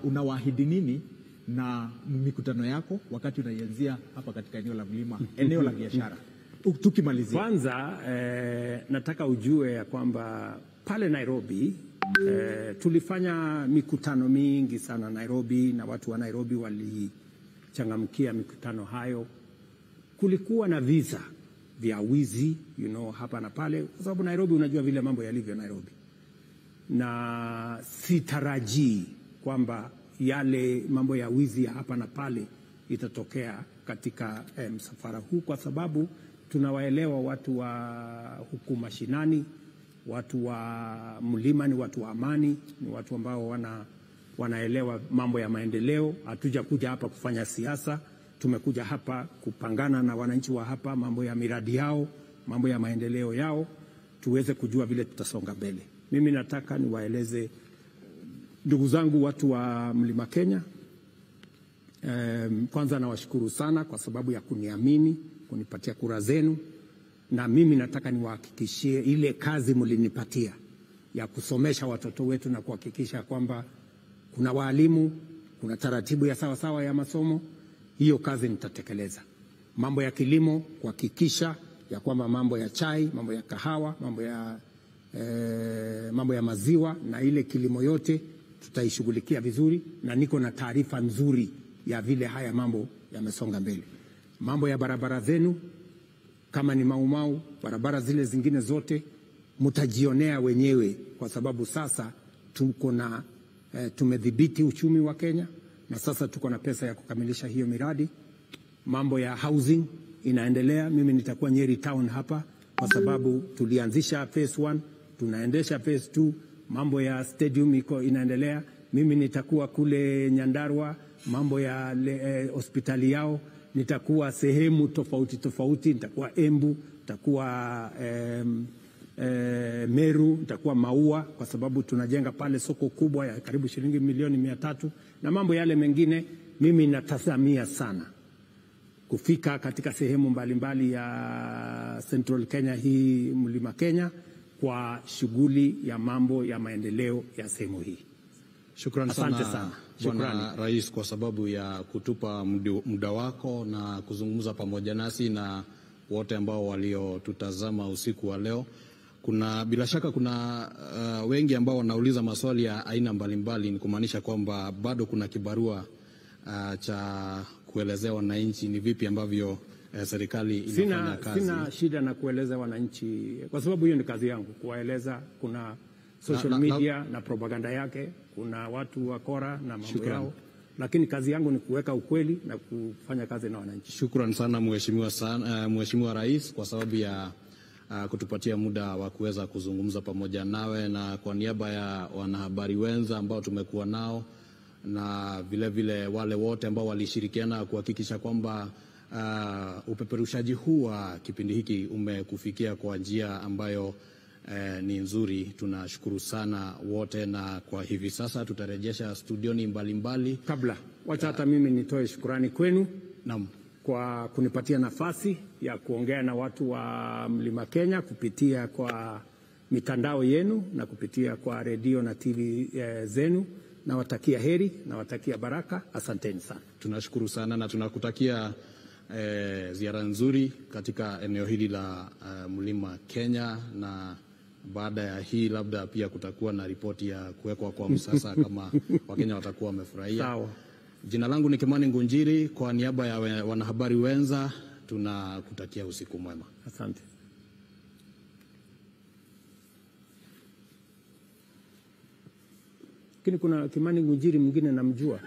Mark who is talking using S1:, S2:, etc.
S1: unawaahidi nini na mikutano yako wakati unaianzia hapa katika eneo la mlima, eneo la biashara? Tukimalizia
S2: kwanza, nataka ujue ya kwamba pale Nairobi tulifanya mikutano mingi sana Nairobi, na watu wa Nairobi walichangamkia mikutano hayo. Kulikuwa na visa vya wizi hapa na pale, kwa sababu Nairobi, unajua vile mambo yalivyo Nairobi, na sitarajii kwamba yale mambo ya wizi ya hapa na pale itatokea katika msafara huu, kwa sababu tunawaelewa watu wa huku mashinani, watu wa mlima ni watu wa amani, ni watu ambao wanaelewa mambo ya maendeleo. Hatuja kuja hapa kufanya siasa, tumekuja hapa kupangana na wananchi wa hapa, mambo ya miradi yao, mambo ya maendeleo yao, tuweze kujua vile tutasonga mbele. Mimi nataka niwaeleze ndugu zangu watu wa Mlima Kenya, kwanza nawashukuru sana kwa sababu ya kuniamini, kunipatia kura zenu, na mimi nataka niwahakikishie ile kazi mlinipatia ya kusomesha watoto wetu na kuhakikisha kwamba kuna walimu, kuna taratibu ya sawa sawa ya masomo, hiyo kazi nitatekeleza. Mambo ya kilimo, kuhakikisha ya kwamba mambo ya chai, mambo ya kahawa, mambo ya maziwa na ile kilimo yote tutaishughulikia vizuri, na niko na taarifa nzuri ya vile haya mambo yamesonga mbele. Mambo ya barabara zenu, kama ni Maumau, barabara zile zingine zote mtajionea wenyewe, kwa sababu sasa tuko na tumedhibiti uchumi wa Kenya, na sasa tuko na pesa ya kukamilisha hiyo miradi. Mambo ya housing inaendelea. Mimi nitakuwa Nyeri town hapa, kwa sababu tulianzisha phase 1, tunaendesha phase 2. Mambo ya stadium inaendelea. Mimi nitakuwa kule Nyandarua, mambo ya hospitali yao, nitakuwa sehemu tofauti, nitakuwa Embu, nitakuwa Meru, nitakuwa Maua, kwa sababu tunajenga pale soko kubwa ya karibu shilingi milioni 300, na mambo yale mengine. Mimi natazamia sana kufika katika sehemu mbalimbali ya Central Kenya, hii Mlima Kenya, kwa shughuli ya mambo ya maendeleo ya sehemu hii.
S3: Shukrani sana.
S2: Bwana
S3: Rais, kwa sababu ya kutupa muda wako na kuzungumza pamoja nasi na wote ambao waliotutazama usiku wa leo. Bila shaka kuna wengi ambao wanauliza maswali ya aina mbalimbali, ni kumaanisha kwamba bado kuna kibarua cha kuelezea wananchi ni vipi ambavyo serikali inafanya kazi.
S2: Sina shida na kueleza wananchi, kwa sababu hiyo ni kazi yangu, kuwaeleza. Kuna social media na propaganda yake, kuna watu wakora na mambo yao, lakini kazi yangu ni kuweka ukweli na kufanya kazi na wananchi.
S3: Shukrani sana Mheshimiwa Rais, kwa sababu ya kutupatia muda wa kuweza kuzungumza pamoja nawe, na kwa niaba ya wanahabari wenza ambao tumekuwa nao, na vile wale wote ambao walishirikiana kuhakikisha kwamba upeperushaji huu wa kipindi hiki umekufikia kwa njia ambayo ni nzuri. Tunashukuru sana wote, na kwa hivi sasa tutarejesha studioni mbalimbali.
S2: Kabla wacha hata mimi nitoe shukrani kwenu
S3: Naam,
S2: kwa kunipatia nafasi ya kuongea na watu wa Mlima Kenya kupitia kwa mitandao yenu na kupitia kwa redio na TV zenu. Nawatakia heri, nawatakia baraka. Asanteni sana.
S3: Tunashukuru sana na tunakutakia ziara nzuri katika eneo hili la Mlima Kenya, na baada ya hii labda pia kutakuwa na ripoti ya kuwekwa kwa msasa kama Wakenya watakuwa wamefurahia.
S2: Sawa.
S3: Jina langu ni Kimani Ngunjiri, kwa niaba ya wanahabari wenza tunakutakia usiku mwema.
S2: Asante. Lakini kuna Kimani Ngunjiri mwingine namjua.